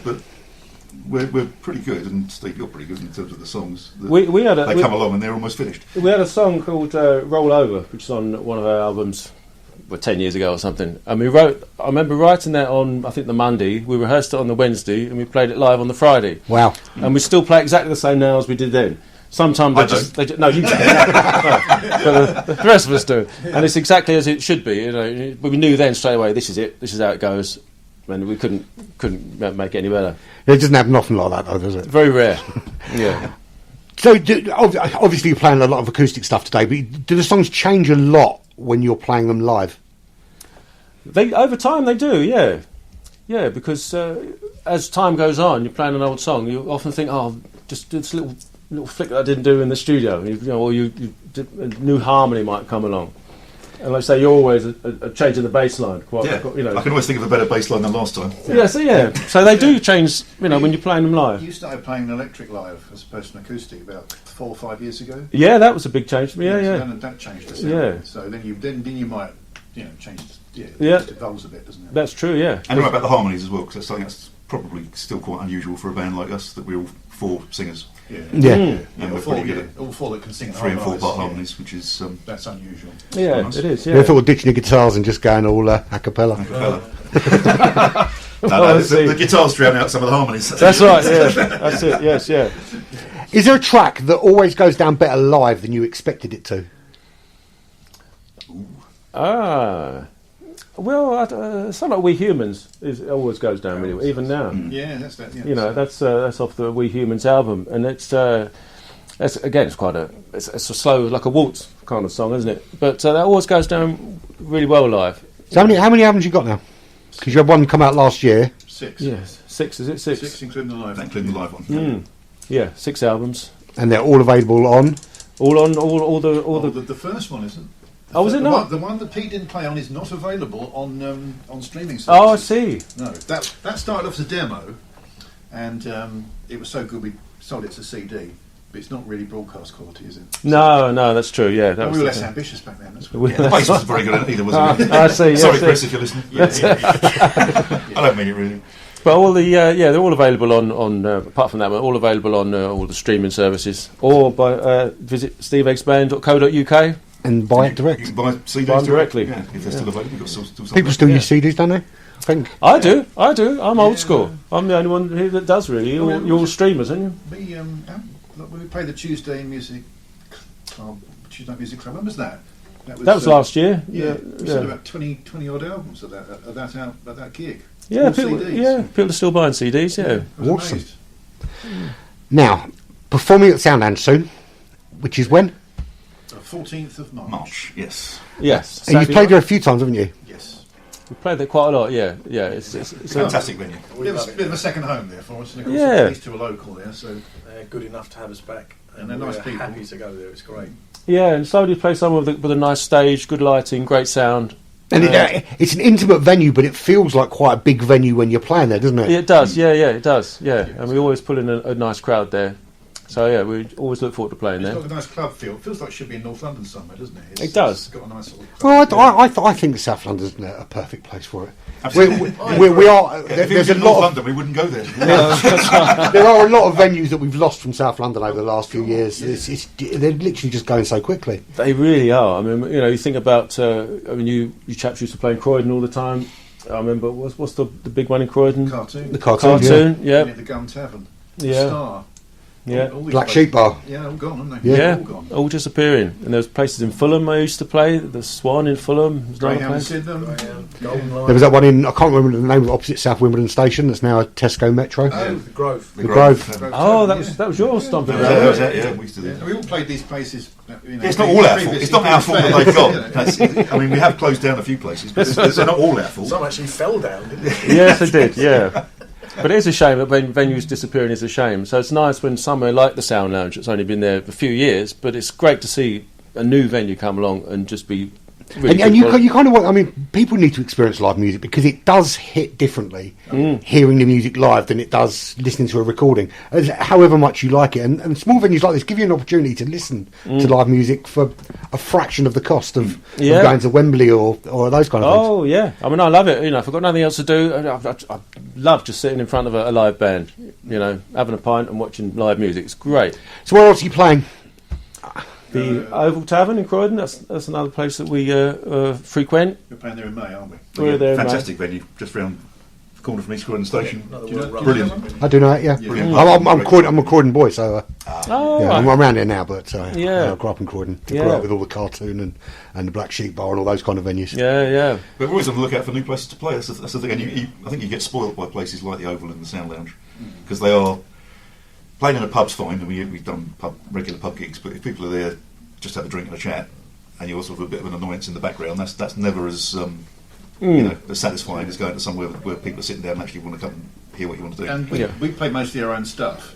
we're pretty good, and Steve, you're pretty good in terms of the songs. We come along and they're almost finished. We had a song called Roll Over, which is on one of our albums 10 years ago or something. And I remember writing that on, I think, the Monday. We rehearsed it on the Wednesday, and we played it live on the Friday. Wow. And we still play exactly the same now as we did then. Sometimes no, you don't. But the rest of us do. And it's exactly as it should be. But we knew then straight away, this is it, this is how it goes. And we couldn't make it any better. It doesn't happen often like that, though, does it? Very rare. Yeah. So, obviously, you're playing a lot of acoustic stuff today, but do the songs change a lot when you're playing them live? Over time, they do, yeah. Yeah, because as time goes on, you're playing an old song, you often think, just do this little flick that I didn't do in the studio, or a new harmony might come along. And like I say, you're always a change in the bass line. I can always think of a better bass line than last time. So they do change, when you're playing them live. You started playing electric live as opposed to an acoustic about 4 or 5 years ago. Yeah, that was a big change. So that changed the sound. Yeah. So then you might change. It evolves a bit, doesn't it? That's true. Yeah. And about the harmonies as well, because that's something that's probably still quite unusual for a band like us, that we're all 4 singers. And we're pretty good at all 4 that can sing 3 and 4 part harmonies, which is that's unusual. Yeah, nice. it is. Yeah. I thought we're ditching the guitars and just going all a cappella. The guitars drown out some of the harmonies. That's right. Yeah, that's it. Yes, yeah. Is there a track that always goes down better live than you expected it to? Well, something like We Humans always goes down really well, even now. Yeah, that's that. Yeah, that's off the We Humans album, and it's quite it's a slow, like a waltz kind of song, isn't it? But that always goes down really well live. So how many albums you got now? Because you had one come out last year. 6. Yes, 6. Is it 6? 6 including the live. Including the live one. Yeah, 6 albums. And they're all available on. The first one isn't. Oh, was it not? The one that Pete didn't play on is not available on streaming services. Oh, I see. No, that started off as a demo, and it was so good we sold it as a CD. But it's not really broadcast quality, is it? No, that's true. Yeah, we were less ambitious back then. That's the bass wasn't very good either, was it? I see. Sorry, Chris, if you're listening. I don't mean it really. But all they're all available on apart from that, we're all available on all the streaming services, or by visit steveeggsband.co.uk. And buy it direct. You can buy CDs Buy them directly. Yeah, if they're still available. You've got People still use CDs, don't they? I think. I do. I'm old school. I'm the only one here that does really. You're all streamers, aren't you? When we played the Tuesday Night Music Club, when was that? That was last year. Yeah, we sold about 20 odd albums at that gig. Yeah, All people, CDs. people are still buying CDs. Yeah. I was Awesome. amazed. Now, performing at Soundland soon, which is when? 14th of March. Yes. Yes. And you've played there a few times, haven't you? Yes. We've played there quite a lot. Yeah. It's Fantastic venue. Bit of a second home there for us. And these two are local there, so They're good enough to have us back. And they're nice people. Happy to go there. It's great. Yeah, and slowly play some with a nice stage, good lighting, great sound. And it's an intimate venue, but it feels like quite a big venue when you're playing there, doesn't it? It does. Yeah, it does. Yeah, and we always pull in a nice crowd there. So yeah, we always look forward to playing it's there. got a nice club feel. It feels like it should be in North London somewhere, doesn't it? It does. It's got a nice sort of Well, I think South London's a perfect place for it. Absolutely. We are. If it There's was a in lot North of. London, we wouldn't go there. There are a lot of venues that we've lost from South London over the last few years. They're literally just going so quickly. They really are. I mean, you think about. You chaps used to play in Croydon all the time. I remember what's the big one in Croydon? cartoon. The cartoon. Yeah. Near the Gum Tavern. Yeah. Star. Yeah. All these Black places. Sheep Bar. Yeah, all gone, haven't they? Yeah, All gone. all disappearing. And there's places in Fulham I used to play. The Swan in Fulham. Was another Greyhound place. Sydenham. Golden Line. There was that one in. I can't remember the name of it, opposite South Wimbledon Station. That's now a Tesco Metro. Oh, the Grove. The Grove. Oh, that was your stomping Yeah, ground. we used to do And that. we all played these places. It's not all our fault. It's not our fault that they've got. I mean, we have closed down a few places, but they're not all our fault. Some actually fell down, didn't they? Yes, they did. Yeah. But it is a shame that when venues disappearing is a shame. So it's nice when somewhere like the Sound Lounge, that's only been there for a few years, but it's great to see a new venue come along and just be really And good you quality. kind of want. I mean, people need to experience live music because it does hit differently hearing the music live than it does listening to a recording. However much you like it, and small venues like this give you an opportunity to listen to live music for a fraction of the cost of going to Wembley or those kind of things. Oh yeah, I mean I love it. You know, if I've got nothing else to do, I love just sitting in front of a live band. You know, having a pint and watching live music. It's great. So where else are you playing? The Oval Tavern in Croydon. That's another place that we frequent. We're playing there in May, aren't we? We're there in May. Fantastic venue, just round the corner from East Croydon Station. Another Do you know- world do you know run. that one? I do know it. Yeah, Brilliant. I'm a Croydon boy, so Oh, yeah, right. I'm around here now. But Yeah. I grew up in Croydon. I Yeah. grew up with all the cartoon and the Black Sheep Bar and all those kind of venues. Yeah. But we're always on the lookout for new places to play. That's the thing. And I think you get spoiled by places like the Oval and the Sound Lounge because they are playing in a pub's fine. And we've done regular pub gigs, but if people are there, just have a drink and a chat, and you're sort of a bit of an annoyance in the background. That's never as as satisfying as going to somewhere where people are sitting down and actually want to come and hear what you want to do. And we play mostly our own stuff.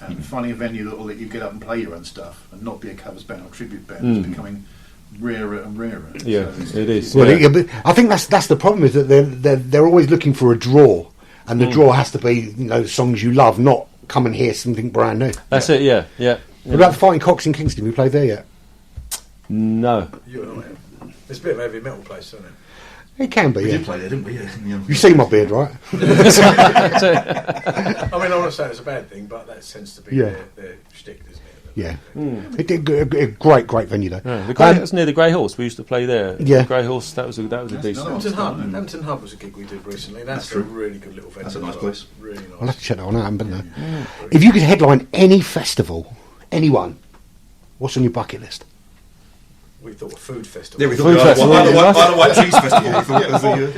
And finding a venue that will let you get up and play your own stuff and not be a covers band or tribute band is becoming rarer and rarer. Yeah, So it is. Well, yeah. but I think that's the problem is that they're always looking for a draw, and the draw has to be songs you love, not come and hear something brand new. That's it. Yeah. What about the Fighting Cocks in Kingston? We played there yet? No. You and I. It's a bit of a heavy metal place, isn't it? It can be. We Yeah. did play there, didn't we? Yeah. You see my beard, right? I mean, I don't want to say it's a bad thing, but that tends to be Yeah. their shtick, isn't it? Yeah. It did a great venue though. Yeah, that's near the Grey Horse. We used to play there. Yeah. The Grey Horse. That was a decent. Hampton Hub. Hampton Hub was a gig we did recently. That's true. a really good little venue. That's a nice as well. place. Really nice. I'll have to check that one out. I haven't been there. If you could headline any festival, anyone, what's on your bucket list? We thought a food festival. Yeah, we Food thought festival, Isle of Wight Cheese Festival. We thought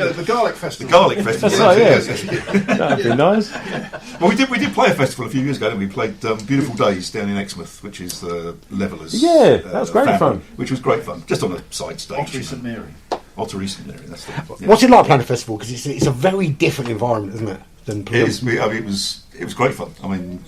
was the Garlic Festival. the Garlic Festival. That's right, yeah. Yes. That'd be nice. Well, we did play a festival a few years ago, didn't we? We played Beautiful Days down in Exmouth, which is the Levellers. Yeah, that was great family, fun. Which was great fun, just on a side stage. Ottery St Mary. Ottery St Mary. That's the yeah. What's it like playing a festival? Because it's a very different environment, isn't it? Than It is. I mean, it was great fun. I mean,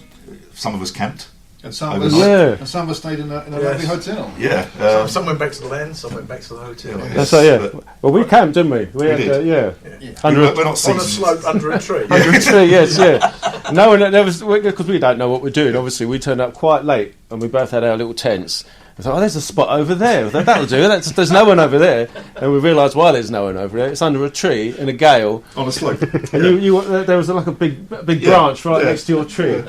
some of us camped. And some of us, Yeah. and some of us stayed in a Yes. lovely hotel. Yeah. Some went back to the land, some went back to the hotel. Yeah. That's right. Yeah. But- Well, we camped, didn't we? We had, did. yeah. We're Under not On a seasoned. slope under a tree. a tree, yes, yeah. No one, there was because we don't know what we're doing. Obviously, we turned up quite late, and we both had our little tents. I thought, oh, there's a spot over there. That'll do. There's no one over there, and we realised why there's no one over there. It's under a tree in a gale, On a slope. and there was like a big Yeah. branch right Yeah. next to your tree.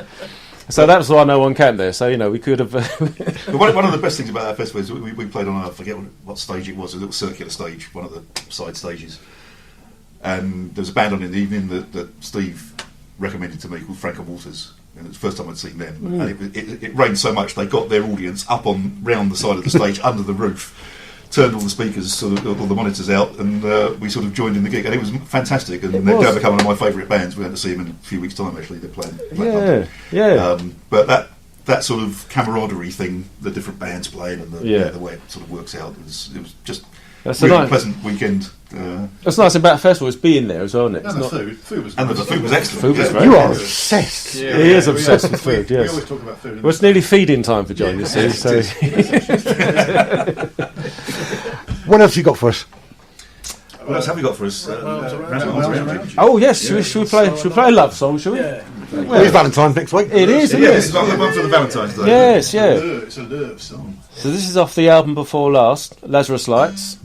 So that was why no one camped there. So we could have. But one of the best things about our festival is we played on I forget what stage it was, a little circular stage, one of the side stages. And there was a band on in the evening that Steve recommended to me called Frank and Walters. And it was the first time I'd seen them. And it rained so much they got their audience up on round the side of the stage under the roof, turned all the speakers, all the monitors out, and we sort of joined in the gig. And it was fantastic. And they've now become one of my favourite bands. We went to see them in a few weeks' time, actually. They're playing London. Yeah. But that sort of camaraderie thing, the different bands playing and the way it sort of works out, it was just That's really nice. pleasant weekend. That's nice about a festival is being there as well, isn't it? And It's the not- food. Food was And nice. the food was excellent. Food was yeah. great. You are obsessed. Yeah, He is we obsessed always- with food, we yes. always talk about food. Well, it's nearly feeding time for John, you see. So What else you got for us? What else have we got for us? Miles around. Miles around. oh yes, should we play a love song? Shall we? Yeah. It's Valentine's next week. It is. Yeah, Isn't this it? is like the one for the Valentine's Day. Yes, yeah. It's a love song. So this is off the album before last, Lazarus Lights,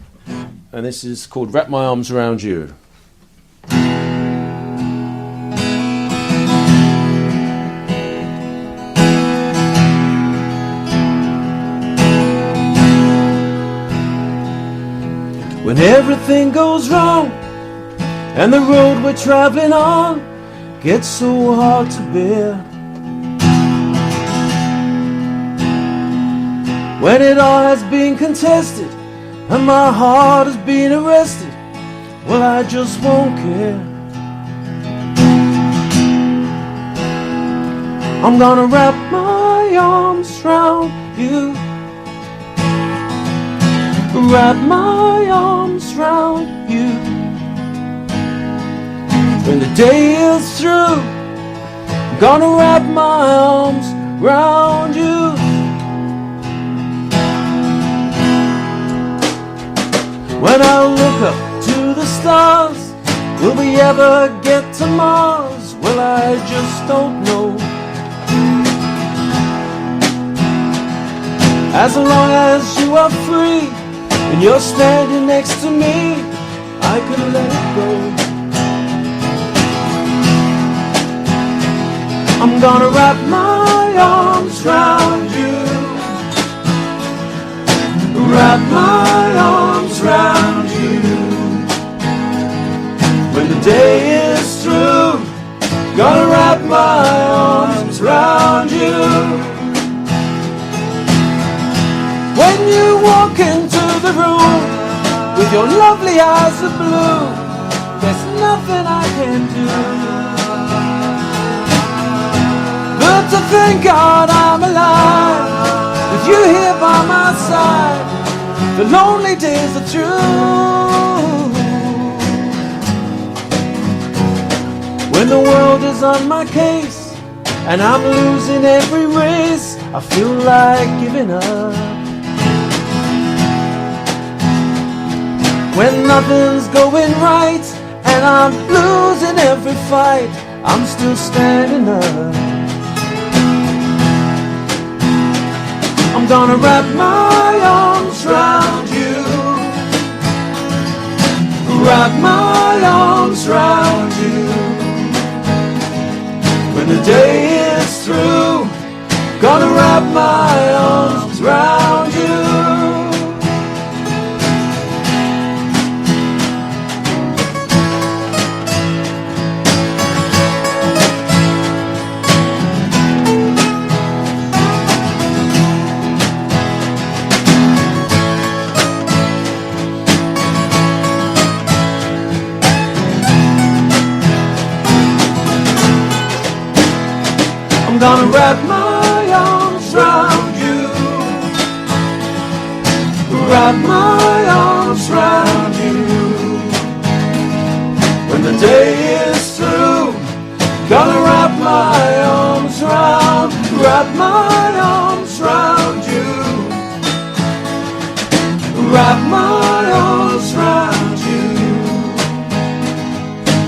and this is called Wrap My Arms Around You. When everything goes wrong and the road we're traveling on gets so hard to bear, when it all has been contested and my heart has been arrested, well, I just won't care. I'm gonna wrap my arms round you, wrap my arms round you. When the day is through, I'm gonna wrap my arms round you. ever get to Mars? Well, I just don't know. As long as you are free and you're standing next to me, I could let it go. I'm gonna wrap my arms round you, wrap my arms round you. When the day is through, gonna wrap my arms round you. When you walk into the room with your lovely eyes of blue, there's nothing I can do but to thank God I'm alive, with you here by my side. The lonely days are through. When the world is on my case and I'm losing every race, I feel like giving up. When nothing's going right and I'm losing every fight, I'm still standing up. I'm gonna wrap my arms round you, wrap my arms round you. When the day is through, gonna wrap my arms round you. I'm gonna wrap my arms round you, wrap my arms round you. When the day is through, gonna wrap my arms round, wrap my arms round you, wrap my arms round you.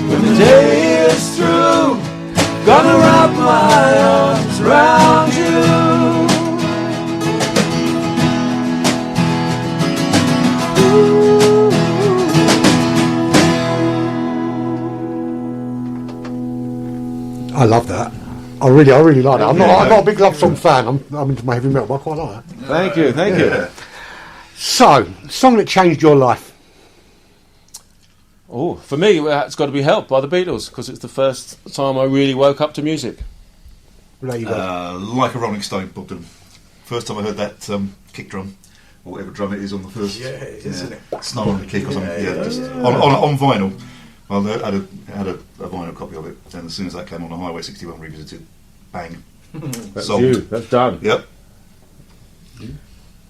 When the day is through, gonna wrap my arms round you. Ooh. I love that. I really like that. I'm not a big love song fan. I'm into my heavy metal, but I quite like that. Thank you. So, song that changed your life. Oh, for me, it's got to be Help by the Beatles, because it's the first time I really woke up to music. There you go. Like a Rolling Stone, Bob Dylan. First time I heard that kick drum, or whatever drum it is on the first. Yeah, it is, isn't it? Snarl on the kick or something. Just on vinyl. Well, I had a vinyl copy of it, and as soon as that came on, a Highway 61 revisited, bang. That's sold. you. That's done. Yep.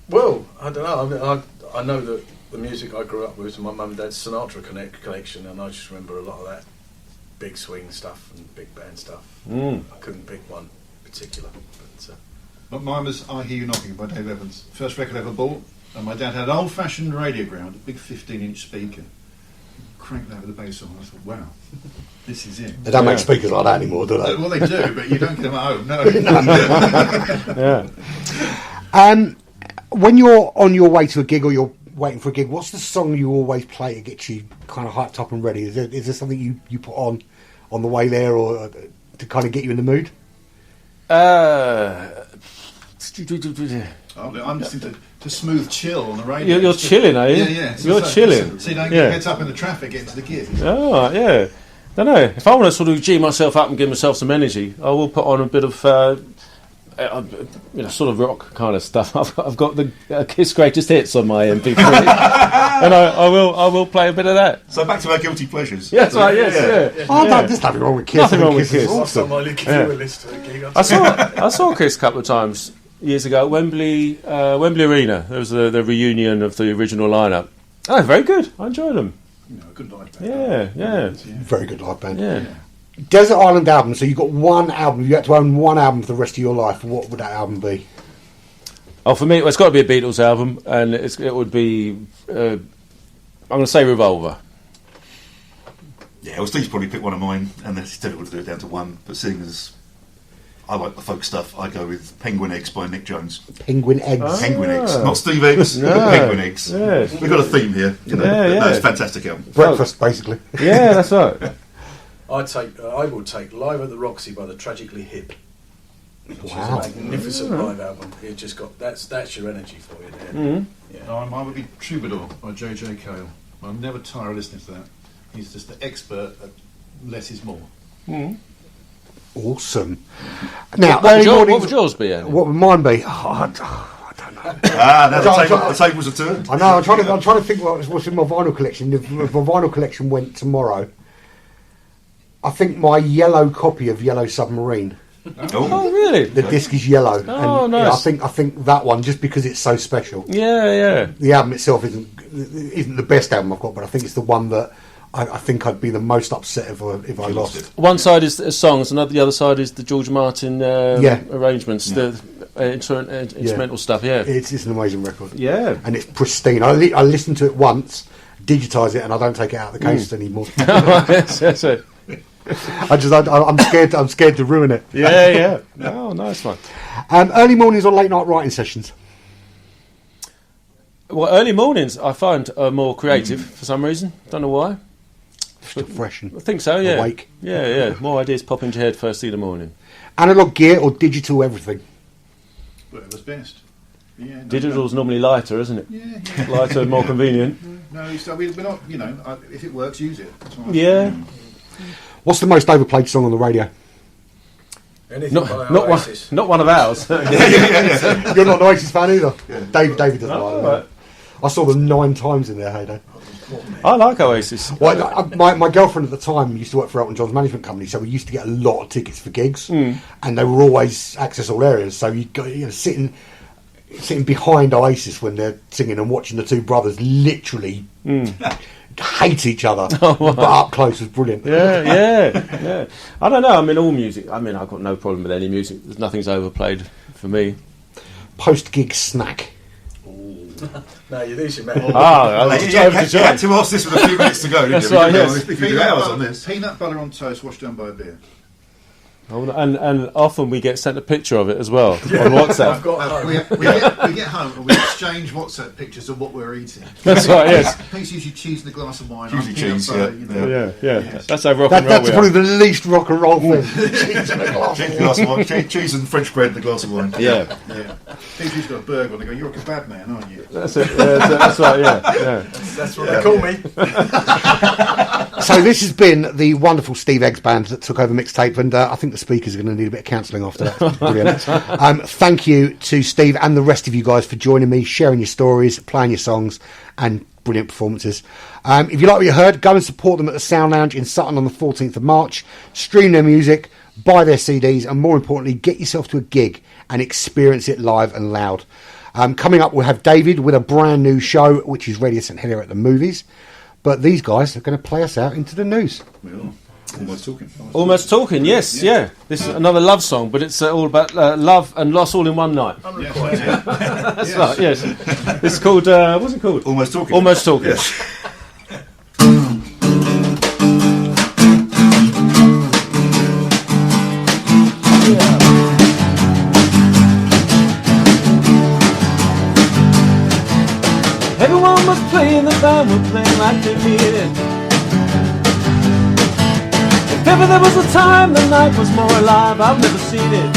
Well, I don't know. I know that the music I grew up with was my mum and dad's Sinatra collection, and I just remember a lot of that big swing stuff and big band stuff. I couldn't pick one particular, But mine was I Hear You Knocking by Dave Evans. First record I ever bought, and my dad had an old-fashioned radiogram, a big 15-inch speaker. Cranked that with the bass on. I thought, wow, this is it. They don't make speakers like that anymore, do they? Well, they do, but you don't get them at home. No. Yeah. When you're on your way to a gig or you're waiting for a gig, what's the song you always play to get you kind of hyped up and ready? Is there something you put on the way there, or to kind of get you in the mood? I'm listening to Smooth Chill on the radio. You're chilling, are you? Yeah. You're chilling. So you don't get heads up in the traffic getting to the gig. Oh, yeah. Don't know. If I want to sort of G myself up and give myself some energy, I will put on a bit of, sort of rock kind of stuff. I've got the Kiss Greatest Hits on my MP3, and I will play a bit of that. So back to our guilty pleasures. Yes, right. Yes, yeah. Oh, no, there's nothing wrong with Kiss. Nothing wrong with Kiss. Last time I looked at you a list for a gig, I saw Kiss a couple of times years ago at Wembley Arena. There was the reunion of the original lineup. Oh, very good. I enjoyed them. A good live band. Yeah. Very good live band. Yeah. Desert Island album. So you got one album. You had to own one album for the rest of your life. What would that album be? Oh, for me, it's got to be a Beatles album, and it would be. I'm going to say Revolver. Yeah, well, Steve's probably picked one of mine, and it's difficult to do it down to one. But seeing as I like the folk stuff, I go with Penguin Eggs by Nick Jones. Penguin Eggs. Penguin Eggs, not Steve Eggs, No. but Penguin Eggs. Yes. We've got a theme here. You know, Yeah, No, yeah. it's a fantastic album. Breakfast, basically. Yeah, that's right. I will take Live at the Roxy by the Tragically Hip. Which Wow. is a magnificent live album. It just got that's your energy for you there. Mm. Yeah. Mine would be Troubadour by J.J. Cale. I'll never tire of listening to that. He's just the expert at less is more. Awesome. Now, What early would mornings. yours be, Andy? What would mine be? I don't know. Now the tables are turned. I know. I'm trying to think what's in my vinyl collection. If my vinyl collection went tomorrow, I think my yellow copy of Yellow Submarine. Oh, really? The disc is yellow. Oh, and nice. I think that one, just because it's so special. Yeah. The album itself isn't the best album I've got, but I think it's the one that I think I'd be the most upset if I lost it. One side is the songs, and the other side is the George Martin Yeah. arrangements, the instrumental stuff. Yeah, It's an amazing record. yeah. And it's pristine. I listened to it once, digitise it, and I don't take it out of the case anymore. yes. I'm scared to ruin it. Yeah. Oh, nice one. Early mornings or late night writing sessions? Well, early mornings I find are more creative for some reason. Don't know why. Still fresh and I think so. Yeah. awake. Yeah. More ideas pop into your head first thing in the morning. Analog gear or digital everything? Whatever's best. Yeah, no, Digital's normally lighter, isn't it? Yeah. Lighter and more convenient. No, we're not. If it works, use it. That's all. Yeah. What's the most overplayed song on the radio? Anything by Not one. Oasis. Not one of ours. You're not an Oasis fan either. David doesn't like them. right. I saw them 9 times in their heyday. I like Oasis. Well, my girlfriend at the time used to work for Elton John's management company, so we used to get a lot of tickets for gigs, and they were always access all areas. So you go, sitting behind Oasis when they're singing and watching the two brothers literally hate each other, but up close was brilliant. Yeah. I don't know. I mean, all music. I mean, I've got no problem with any music. Nothing's overplayed for me. Post gig snack. No, you lose your man. You had to ask this with a few minutes to go, didn't That's you? right, We yes. could do hours on this. Peanut butter on toast washed down by a beer. And often we get sent a picture of it as well on WhatsApp. I've got We get home and we exchange WhatsApp pictures of what we're eating. That's right. Yes. Pete's usually cheese and a glass of wine. Usually I'm peanut cheese, butter, yeah. Yeah. That's how rock and roll That's we probably are. the least rock and roll thing. Cheese and a glass of Glass of wine, cheese and French bread and a glass of wine. Yeah. Yeah. Pete's usually got a burger and they go, "You're a kebab man, aren't you?" That's it. That's right. Yeah. that's what they call me. So this has been the wonderful Steve Eggs band that took over Mixtape, and I think the speakers are going to need a bit of counselling after that. Brilliant. Thank you to Steve and the rest of you guys for joining me, sharing your stories, playing your songs, and brilliant performances. If you like what you heard, go and support them at the Sound Lounge in Sutton on the 14th of March. Stream their music, buy their CDs, and more importantly, get yourself to a gig and experience it live and loud. Coming up, we'll have David with a brand new show, which is Radio St Helier at the movies. But these guys are going to play us out into the news. We are. Almost talking. Almost talking. Yes. Yeah. This is another love song, but it's all about love and loss all in one night. That's right. Yes. It's called. What's it called? Almost talking. Almost talking. Yes. Everyone was playing, the band were playing like they mean it. If ever there was a time the night was more alive, I've never seen it.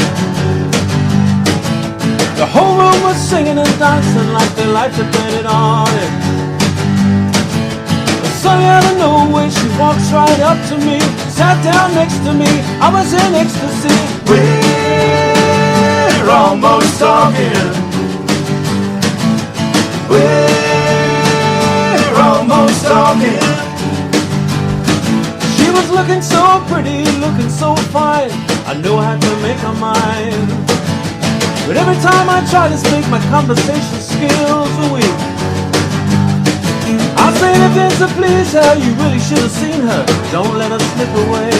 The whole room was singing and dancing like their life depended on it. And suddenly out of nowhere she walks right up to me, sat down next to me, I was in ecstasy. We're almost talking. We're almost talking. She was looking so pretty, looking so fine. I knew I had to make her mine. But every time I try to speak, my conversation skills are weak. I say the things to please her, you really should have seen her. Don't let her slip away.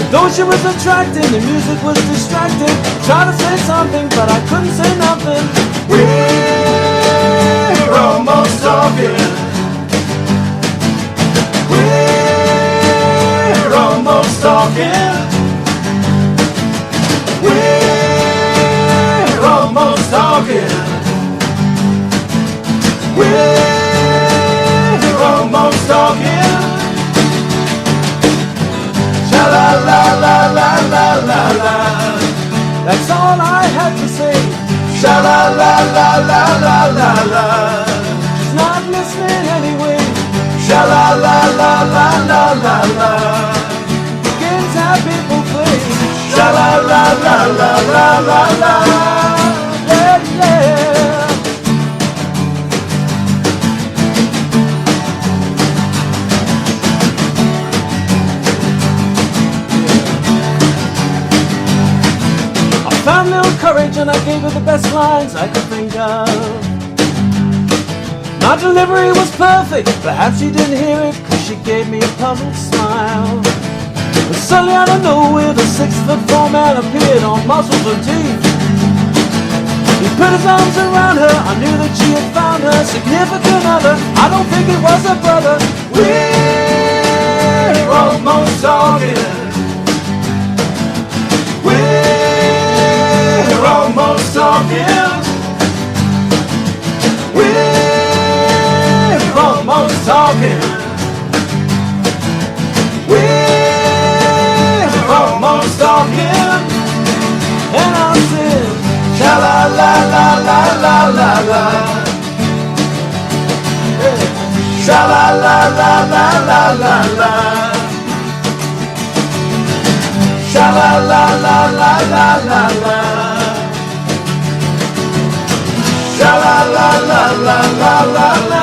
And though she was attractive, the music was distracting. Tried to say something, but I couldn't say nothing. We're almost talking. We're talking. We're almost talking. We're almost talking. Sha la la la la la la la. That's all I had to say. Sha la la la la la la la. She's not listening anyway. Sha la la la la la la la. Begins how people play. Sha la la la la la la la. Yeah, yeah. Found a little courage and I gave her the best lines I could think of. My delivery was perfect, perhaps she didn't hear it, cause she gave me a puzzled smile. But suddenly out of nowhere, the 6'4" man appeared on muscles and teeth. He put his arms around her, I knew that she had found her significant other. I don't think it was her brother. We're almost talking. We're almost talking. We're almost talking. We're almost talking. And I said, sha la la la la la la la. Sha la la la la la la la. Sha la la la la la la la. Sha la la la la la la la.